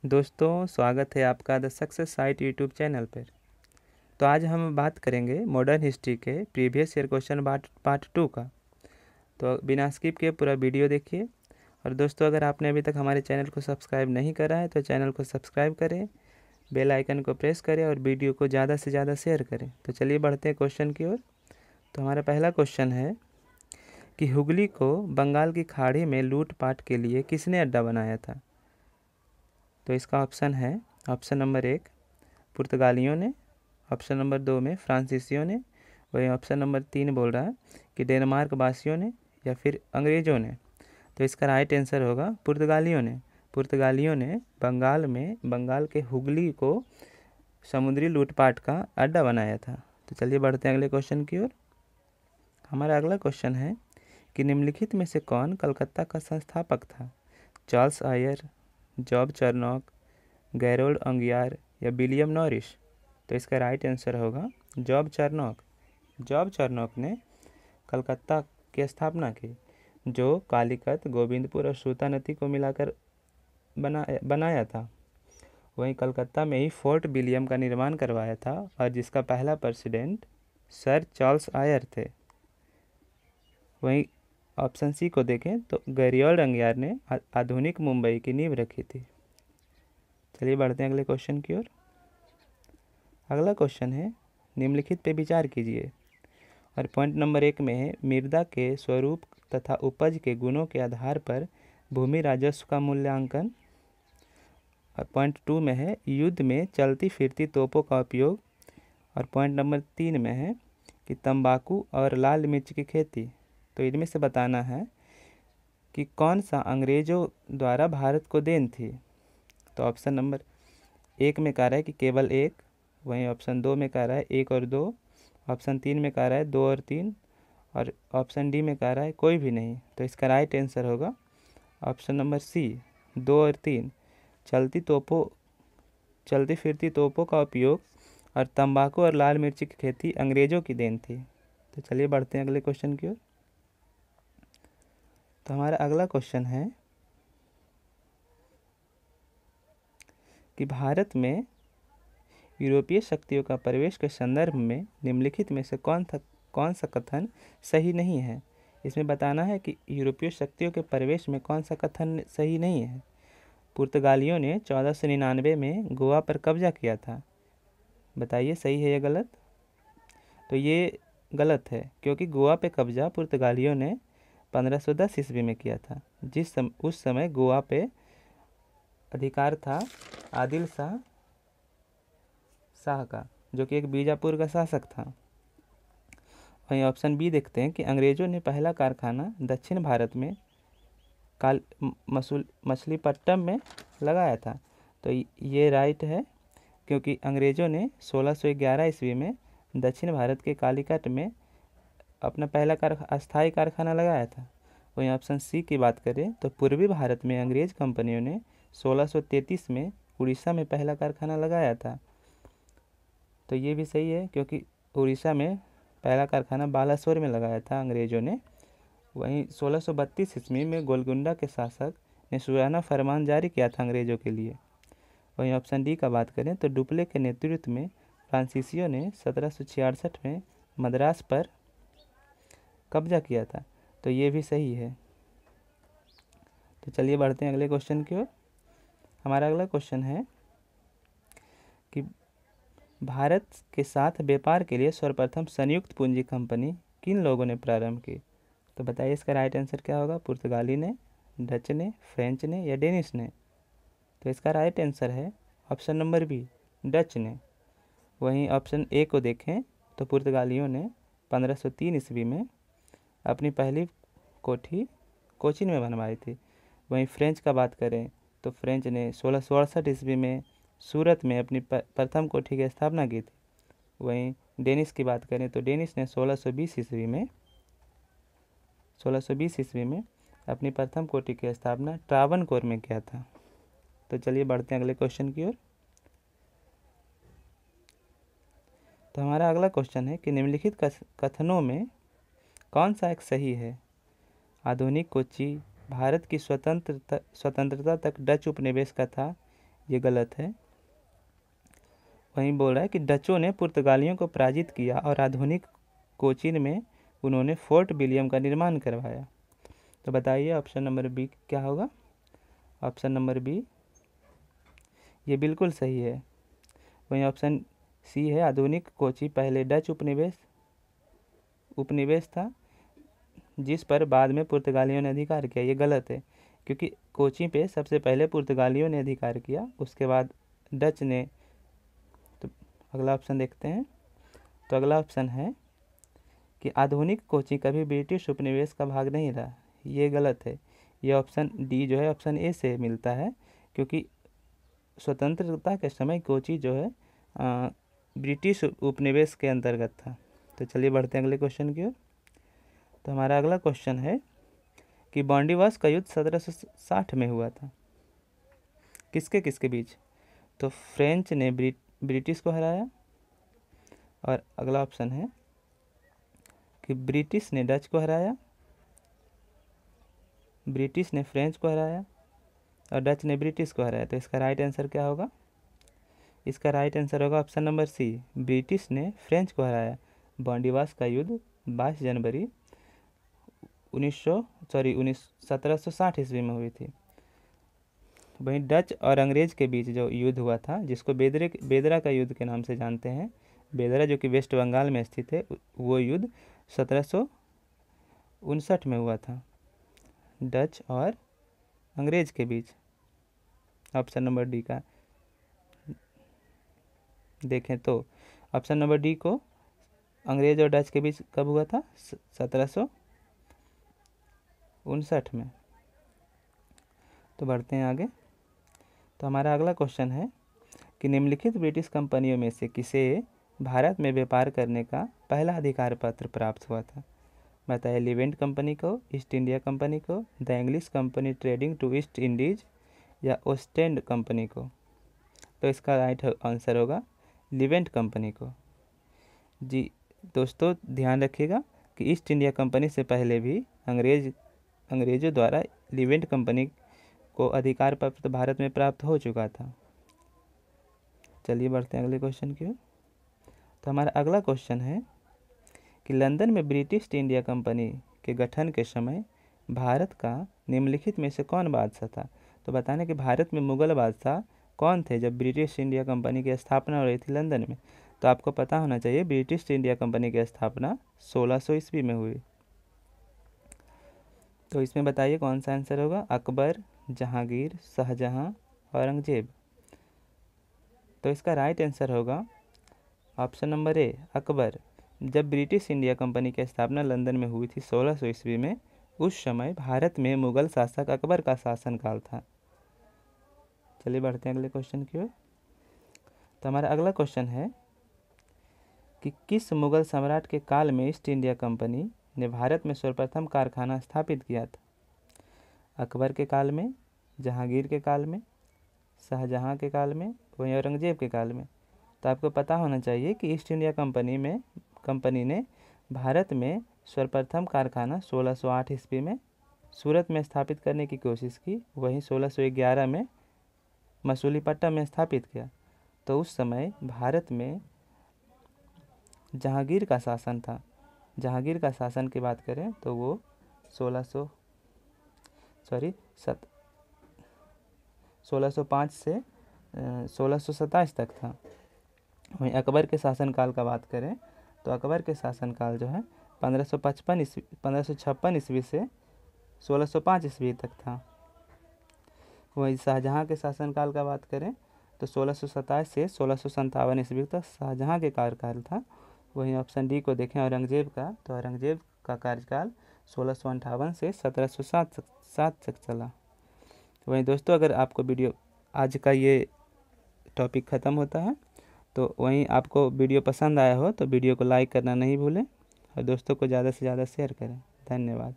दोस्तों, स्वागत है आपका the success site YouTube channel पर। तो आज हम बात करेंगे मॉडर्न हिस्ट्री के प्रीवियस ईयर क्वेश्चन पार्ट 2 का। तो बिना स्किप के पूरा वीडियो देखिए। और दोस्तों, अगर आपने अभी तक हमारे चैनल को सब्सक्राइब नहीं करा है तो चैनल को सब्सक्राइब करें, बेल आइकन को प्रेस करें और वीडियो को ज़्यादा से ज़्यादा शेयर करें। तो चलिए बढ़ते हैं क्वेश्चन की ओर। तो हमारा पहला क्वेश्चन है कि हुगली को बंगाल की खाड़ी में लूटपाट के लिए किसने अड्डा बनाया था। तो इसका ऑप्शन है, ऑप्शन नंबर 1 पुर्तगालियों ने, ऑप्शन नंबर 2 में फ्रांसीसियों ने, वही ऑप्शन नंबर 3 बोल रहा है कि डेनमार्क वासियों ने या फिर अंग्रेज़ों ने। तो इसका राइट आंसर होगा पुर्तगालियों ने। पुर्तगालियों ने बंगाल के हुगली को समुद्री लूटपाट का अड्डा बनाया था। तो चलिए बढ़ते हैं अगले क्वेश्चन की ओर। हमारा अगला क्वेश्चन है कि निम्नलिखित में से कौन कलकत्ता का संस्थापक था। Charles Eyre, Job Charnock, Gerald Aungier या विलियम नॉरिस। तो इसका राइट आंसर होगा जॉब चार्नॉक। जॉब चार्नॉक ने कलकत्ता की स्थापना की, जो कालीकत, गोविंदपुर और सूता नदी को मिलाकर बनाया था। वहीं कलकत्ता में ही फोर्ट विलियम का निर्माण करवाया था और जिसका पहला प्रेसिडेंट सर चार्ल्स आयर थे। वहीं ऑप्शन सी को देखें तो गैरियोल्ड अंगियार ने आधुनिक मुंबई की नींव रखी थी। चलिए बढ़ते हैं अगले क्वेश्चन की ओर। अगला क्वेश्चन है, निम्नलिखित पे विचार कीजिए। और पॉइंट नंबर 1 में है मृदा के स्वरूप तथा उपज के गुणों के आधार पर भूमि राजस्व का मूल्यांकन। और पॉइंट 2 में है युद्ध में चलती फिरती तोपों का उपयोग। और पॉइंट नंबर 3 में है कि तंबाकू और लाल मिर्च की खेती। तो इनमें से बताना है कि कौन सा अंग्रेज़ों द्वारा भारत को देन थी। तो ऑप्शन नंबर 1 में कह रहा है कि केवल एक, वहीं ऑप्शन 2 में कह रहा है 1 और 2, ऑप्शन 3 में कह रहा है 2 और 3 और ऑप्शन डी में कह रहा है कोई भी नहीं। तो इसका राइट आंसर होगा ऑप्शन नंबर सी, 2 और 3। चलती फिरती तोपों का उपयोग और तंबाकू और लाल मिर्ची की खेती अंग्रेज़ों की देन थी। तो चलिए बढ़ते हैं अगले क्वेश्चन की ओर। तो हमारा अगला क्वेश्चन है कि भारत में यूरोपीय शक्तियों का प्रवेश के संदर्भ में निम्नलिखित में से कौन सा कथन सही नहीं है। इसमें बताना है कि यूरोपीय शक्तियों के प्रवेश में कौन सा कथन सही नहीं है। पुर्तगालियों ने 1499 में गोवा पर कब्जा किया था। बताइए सही है या गलत। तो ये गलत है, क्योंकि गोवा पे कब्जा पुर्तगालियों ने 1510 ईस्वी में किया था। उस समय गोवा पे अधिकार था आदिल शाह का, जो कि एक बीजापुर का शासक था। वहीं ऑप्शन बी देखते हैं कि अंग्रेज़ों ने पहला कारखाना दक्षिण भारत में मछलीपट्टनम में लगाया था। तो ये राइट है, क्योंकि अंग्रेज़ों ने 1611 ईस्वी में दक्षिण भारत के कालीकट में अपना पहला अस्थायी कारखाना लगाया था। वहीं ऑप्शन सी की बात करें तो पूर्वी भारत में अंग्रेज़ कंपनियों ने 1633 में उड़ीसा में पहला कारखाना लगाया था। तो ये भी सही है, क्योंकि उड़ीसा में पहला कारखाना बालासोर में लगाया था अंग्रेज़ों ने। वहीं 1632 ईस्वी में गोलकुंडा के शासक ने सुराना फरमान जारी किया था अंग्रेज़ों के लिए। वहीं ऑप्शन डी का बात करें तो डुप्ले के नेतृत्व में फ्रांसीसियों ने 1766 में मद्रास पर कब्जा किया था। तो ये भी सही है। तो चलिए बढ़ते हैं अगले क्वेश्चन की ओर। हमारा अगला क्वेश्चन है कि भारत के साथ व्यापार के लिए सर्वप्रथम संयुक्त पूंजी कंपनी किन लोगों ने प्रारंभ की। तो बताइए इसका राइट आंसर क्या होगा। पुर्तगाली ने, डच ने, फ्रेंच ने या डेनिश ने। तो इसका राइट आंसर है ऑप्शन नंबर बी, डच ने। वहीं ऑप्शन ए को देखें तो पुर्तगालियों ने 1503 ईस्वी में अपनी पहली कोठी कोचीन में बनवाई थी। वहीं फ्रेंच का बात करें तो फ्रेंच ने 1668 ईस्वी में सूरत में अपनी प्रथम कोठी की स्थापना की थी। वहीं डेनिश की बात करें तो डेनिश ने 1620 ईस्वी में अपनी प्रथम कोठी की स्थापना ट्रावनकोर में किया था। तो चलिए बढ़ते हैं अगले क्वेश्चन की ओर। तो हमारा अगला क्वेश्चन है कि निम्नलिखित कथनों में कौन सा एक सही है। आधुनिक कोच्चि भारत की स्वतंत्रता तक डच उपनिवेश का था, ये गलत है। वहीं बोल रहा है कि डचों ने पुर्तगालियों को पराजित किया और आधुनिक कोचीन में उन्होंने फोर्ट विलियम का निर्माण करवाया। तो बताइए ऑप्शन नंबर बी क्या होगा। ऑप्शन नंबर बी ये बिल्कुल सही है। वहीं ऑप्शन सी है आधुनिक कोची पहले डच उपनिवेश था जिस पर बाद में पुर्तगालियों ने अधिकार किया। ये गलत है क्योंकि कोची पे सबसे पहले पुर्तगालियों ने अधिकार किया, उसके बाद डच ने। तो अगला ऑप्शन देखते हैं। तो अगला ऑप्शन है कि आधुनिक कोची कभी ब्रिटिश उपनिवेश का भाग नहीं रहा। ये गलत है। ये ऑप्शन डी जो है ऑप्शन ए से मिलता है क्योंकि स्वतंत्रता के समय कोची जो है ब्रिटिश उपनिवेश के अंतर्गत था। तो चलिए बढ़ते हैं अगले क्वेश्चन की ओर। तो हमारा अगला क्वेश्चन है कि बॉन्डीवास का युद्ध 1760 में हुआ था, किसके किसके बीच। तो फ्रेंच ने ब्रिटिश को हराया, और अगला ऑप्शन है कि ब्रिटिश ने डच को हराया, ब्रिटिश ने फ्रेंच को हराया और डच ने ब्रिटिश को हराया। तो इसका राइट आंसर क्या होगा। इसका राइट आंसर होगा ऑप्शन नंबर सी, ब्रिटिश ने फ्रेंच को हराया। बॉन्डीवास का युद्ध 22 जनवरी 1760 ईस्वी में हुई थी। वहीं डच और अंग्रेज के बीच जो युद्ध हुआ था, जिसको बेदरा का युद्ध के नाम से जानते हैं, बेदरा जो कि वेस्ट बंगाल में स्थित है, वो युद्ध 1759 में हुआ था डच और अंग्रेज के बीच। ऑप्शन नंबर डी का देखें तो ऑप्शन नंबर डी को अंग्रेज और डच के बीच कब हुआ था, 1759 में। तो बढ़ते हैं आगे। तो हमारा अगला क्वेश्चन है कि निम्नलिखित ब्रिटिश कंपनियों में से किसे भारत में व्यापार करने का पहला अधिकार पत्र प्राप्त हुआ था। बताइए, लिवेंट कंपनी को, ईस्ट इंडिया कंपनी को, the English company trading to East Indies या ओस्टेंड कंपनी को। तो इसका राइट आंसर होगा लिवेंट कंपनी को। जी दोस्तों ध्यान रखिएगा कि ईस्ट इंडिया कंपनी से पहले भी अंग्रेजों द्वारा लिवेंट कंपनी को अधिकार पत्र भारत में प्राप्त हो चुका था। चलिए बढ़ते हैं अगले क्वेश्चन की ओर। तो हमारा अगला क्वेश्चन है कि लंदन में ब्रिटिश ईस्ट इंडिया कंपनी के गठन के समय भारत का निम्नलिखित में से कौन बादशाह था। तो बताने कि भारत में मुगल बादशाह कौन थे जब ब्रिटिश इंडिया कंपनी की स्थापना हो रही थी लंदन में। तो आपको पता होना चाहिए ब्रिटिश इंडिया कंपनी की स्थापना 1600 ईस्वी में हुई। तो इसमें बताइए कौन सा आंसर होगा, अकबर, जहांगीर, शाहजहां, औरंगजेब। तो इसका राइट आंसर होगा ऑप्शन नंबर ए, अकबर। जब ब्रिटिश इंडिया कंपनी की स्थापना लंदन में हुई थी 1600 ईस्वी में, उस समय भारत में मुगल शासक अकबर का शासनकाल था। चलिए बढ़ते हैं अगले क्वेश्चन की ओर। तो हमारा अगला क्वेश्चन है कि किस मुगल सम्राट के काल में ईस्ट इंडिया कंपनी ने भारत में सर्वप्रथम कारखाना स्थापित किया था। अकबर के काल में, जहांगीर के काल में, शाहजहां के काल में, वहीं औरंगजेब के काल में। तो आपको पता होना चाहिए कि ईस्ट इंडिया कंपनी ने भारत में सर्वप्रथम कारखाना 1608 ईस्वी में सूरत में स्थापित करने की कोशिश की, वहीं 1611 में मसूलीपट्टनम में स्थापित किया। तो उस समय भारत में जहांगीर का शासन था। जहांगीर का शासन की बात करें तो वो 1605 से 1627 तक था। वहीं अकबर के शासनकाल का बात करें तो अकबर के शासनकाल जो है 1556 ईस्वी से 1605 ईस्वी तक था। वहीं शाहजहां के शासनकाल का बात करें तो 1627 से 1657 ईस्वी तक शाहजहां के कार्यकाल था। वहीं ऑप्शन डी को देखें औरंगजेब का, तो औरंगजेब का कार्यकाल 1658 से 1707 तक चला। वहीं दोस्तों अगर आपको वीडियो आज का ये टॉपिक ख़त्म होता है, तो वहीं आपको वीडियो पसंद आया हो तो वीडियो को लाइक करना नहीं भूलें और दोस्तों को ज़्यादा से ज़्यादा शेयर करें। धन्यवाद।